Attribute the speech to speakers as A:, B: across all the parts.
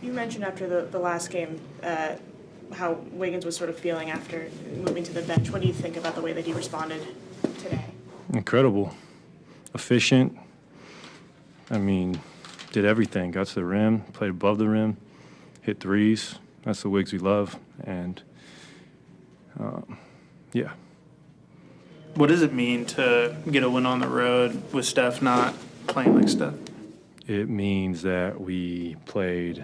A: You mentioned after the last game how Wiggins was sort of feeling after moving to the bench. What do you think about the way that he responded today?
B: Incredible. Efficient. I mean, did everything. Got to the rim, played above the rim, hit threes. That's the Wiggs we love. And, yeah.
C: What does it mean to get a win on the road with Steph not playing like Steph?
B: It means that we played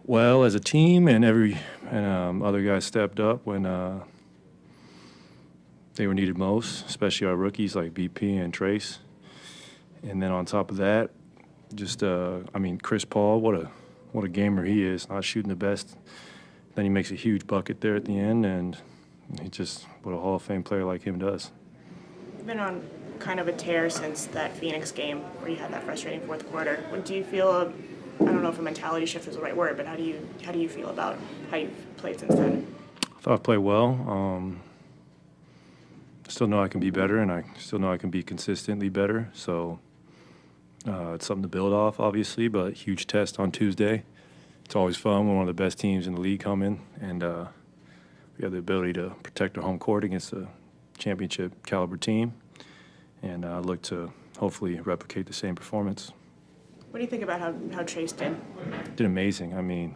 B: well as a team, and other guys stepped up when they were needed most, especially our rookies like BP and Trayce. And then on top of that, just Chris Paul, what a gamer he is, not shooting the best. Then he makes a huge bucket there at the end, and what a Hall of Fame player like him does.
A: You've been on kind of a tear since that Phoenix game where you had that frustrating fourth quarter. Do you feel I don't know if a mentality shift is the right word, but how do you feel about how you've played since then?
B: I thought I played well. I still know I can be better, and I still know I can be consistently better. So it's something to build off, obviously, but huge test on Tuesday. It's always fun when one of the best teams in the league come in, and we have the ability to protect our home court against a championship caliber team, and I look to hopefully replicate the same performance.
A: What do you think about how Trayce did?
B: Did amazing. I mean,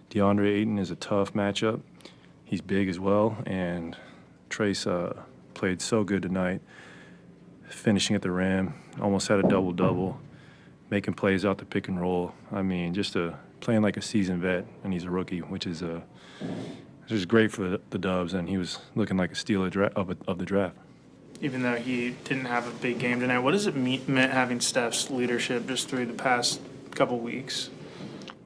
B: DeAndre Ayton is a tough matchup. He's big as well, and Trayce played so good tonight, finishing at the rim, almost had a double-double, making plays out the pick and roll. I mean, playing like a seasoned vet, and he's a rookie, which is just great for the Dubs, and he was looking like a steal of the draft.
C: Even though he didn't have a big game tonight, what does it mean having Steph's leadership just through the past couple weeks?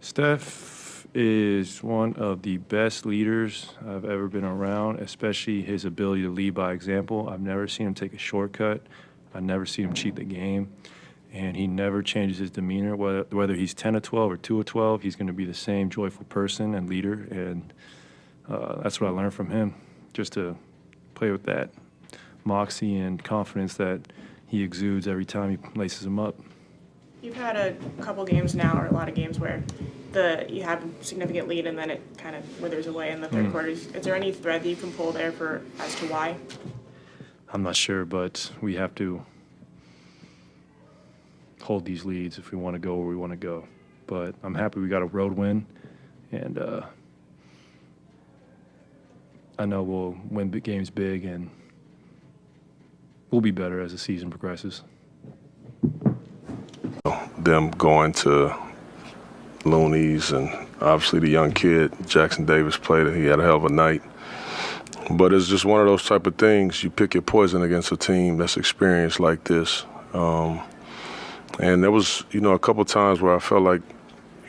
B: Steph is one of the best leaders I've ever been around, especially his ability to lead by example. I've never seen him take a shortcut. I've never seen him cheat the game. And he never changes his demeanor. Whether he's 10 of 12 or 2 of 12, he's going to be the same joyful person and leader. And that's what I learned from him, just to play with that moxie and confidence that he exudes every time he laces them up.
A: You've had a couple games now, or a lot of games, where you have a significant lead and then it kind of withers away in the third quarter. Is there any thread that you can pull there as to why?
B: I'm not sure, but we have to hold these leads if we want to go where we want to go. But I'm happy we got a road win, and I know we'll win big games big, and we'll be better as the season progresses.
D: Them going to Looney's, and obviously the young kid, Jackson-Davis, played. He had a hell of a night. But it's just one of those type of things. You pick your poison against a team that's experienced like this. And there was, a couple times where I felt like,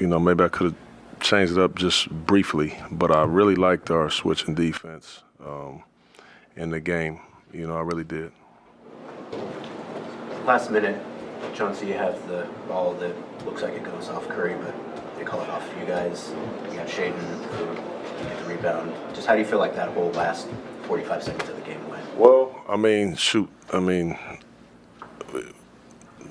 D: maybe I could have changed it up just briefly. But I really liked our switch in defense in the game. I really did.
E: Last minute, Chauncey, you have the ball that looks like it goes off Curry, but they call it off you guys. You got Shaden who get the rebound. Just how do you feel like that whole last 45 seconds of the game went?
D: Well,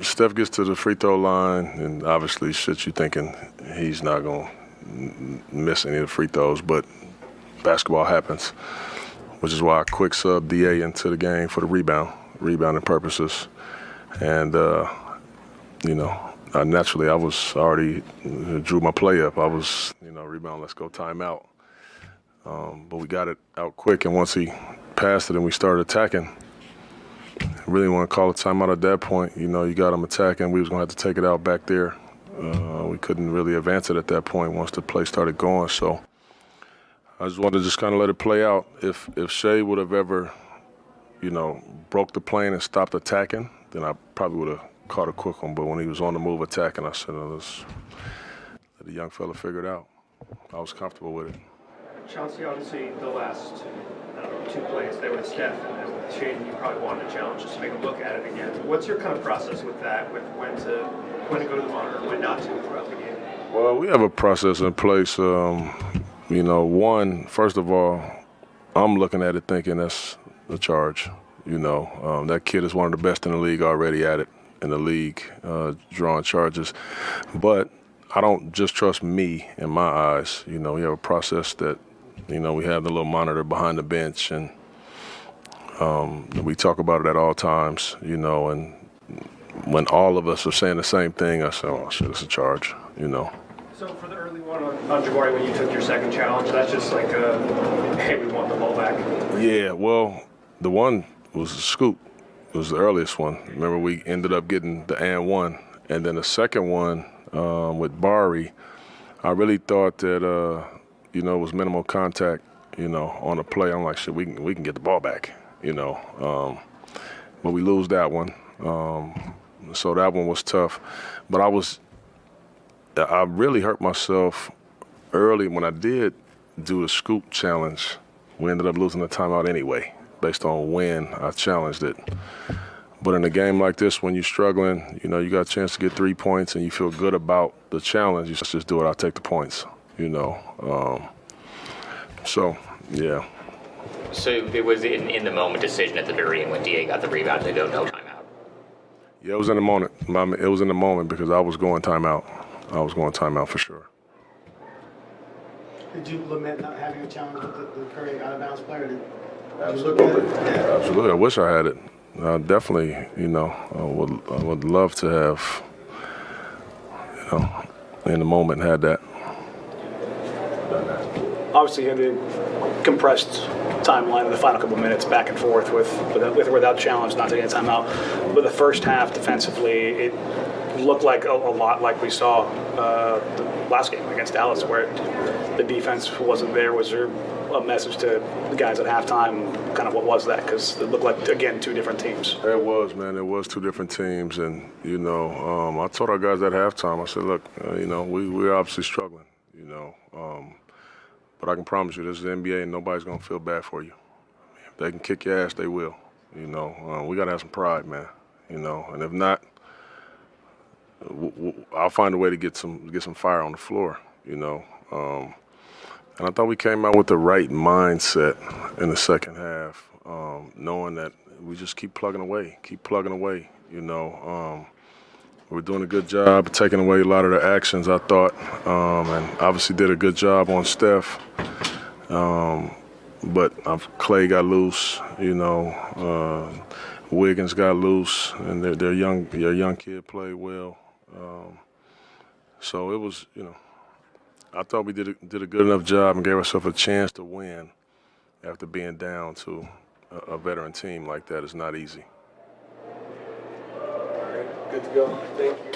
D: Steph gets to the free throw line, and obviously you thinking he's not going to miss any of the free throws, but basketball happens, which is why I quick sub DA into the game for the rebounding purposes. And, naturally I was already drew my play up. I was, rebound, let's go timeout. But we got it out quick, and once he passed it and we started attacking, I really want to call a timeout at that point. You got him attacking. We was going to have to take it out back there. We couldn't really advance it at that point once the play started going. So I just wanted to just kind of let it play out. If Shea would have ever, broke the plane and stopped attacking, then I probably would have caught a quick one. But when he was on the move attacking, I said, let's let the young fella figure it out. I was comfortable with it.
F: Chauncey, obviously, the last, 2 plays, they were with Steph, and then with Shaden, you probably wanted to challenge just to make a look at it again. What's your kind of process with that, with when to go to the monitor, when not to throughout the game?
D: Well, we have a process in place. First of all, I'm looking at it thinking that's a charge. That kid is one of the best in the league already at it in the league, drawing charges. But I don't just trust me in my eyes. You know, we have a process that, you know, we have the little monitor behind the bench, and we talk about it at all times, you know, and when all of us are saying the same thing, I say, oh, shit, it's a charge, you know.
F: So for the early one on Jabari, when you took your second challenge, that's just like hey, we want the ball back.
D: Yeah, well, the one was a scoop. It was the earliest one. Remember, we ended up getting the and one. And then the second one with Bari, I really thought that, you know, it was minimal contact, you know, on the play. I'm like, shit, we can get the ball back, you know. But we lose that one. So that one was tough. But I really hurt myself early when I did do the scoop challenge. We ended up losing the timeout anyway, based on when I challenged it. But in a game like this, when you're struggling, you know, you got a chance to get 3 points and you feel good about the challenge, you just do it, I'll take the points, you know. So, yeah.
G: So it was in the moment decision at the very end when DA got the rebound, they don't know timeout.
D: Yeah, it was in the moment. It was in the moment because I was going timeout. I was going timeout for sure.
H: Did you lament not having a challenge with the Curry out-of-bounds player? Did you
D: Absolutely.
H: look at it? Yeah.
D: Absolutely. I wish I had it. Definitely, you know, I would love to have, you know, in the moment had that.
I: Obviously, you had the compressed timeline of the final couple minutes back and forth with or without challenge, not taking a timeout. But the first half defensively, it looked like a lot like we saw the last game against Dallas, where the defense wasn't there. Was there a message to the guys at halftime? Kind of what was that? Because it looked like, again, two different teams.
D: It was, man. It was two different teams. And, you know, I told our guys at halftime, I said, look, you know, we're obviously struggling, you know. But I can promise you this is the NBA and nobody's going to feel bad for you. If they can kick your ass, they will. You know, we got to have some pride, man. You know, and if not, I'll find a way to get some fire on the floor, you know. And I thought we came out with the right mindset in the second half, knowing that we just keep plugging away, you know. We're doing a good job of taking away a lot of the actions, I thought, and obviously did a good job on Steph. But Klay got loose, you know. Wiggins got loose, and their young kid played well. So it was, you know, I thought we did a good enough job and gave ourselves a chance to win after being down to a veteran team like that. Is not easy.
H: Good to go. Thank you.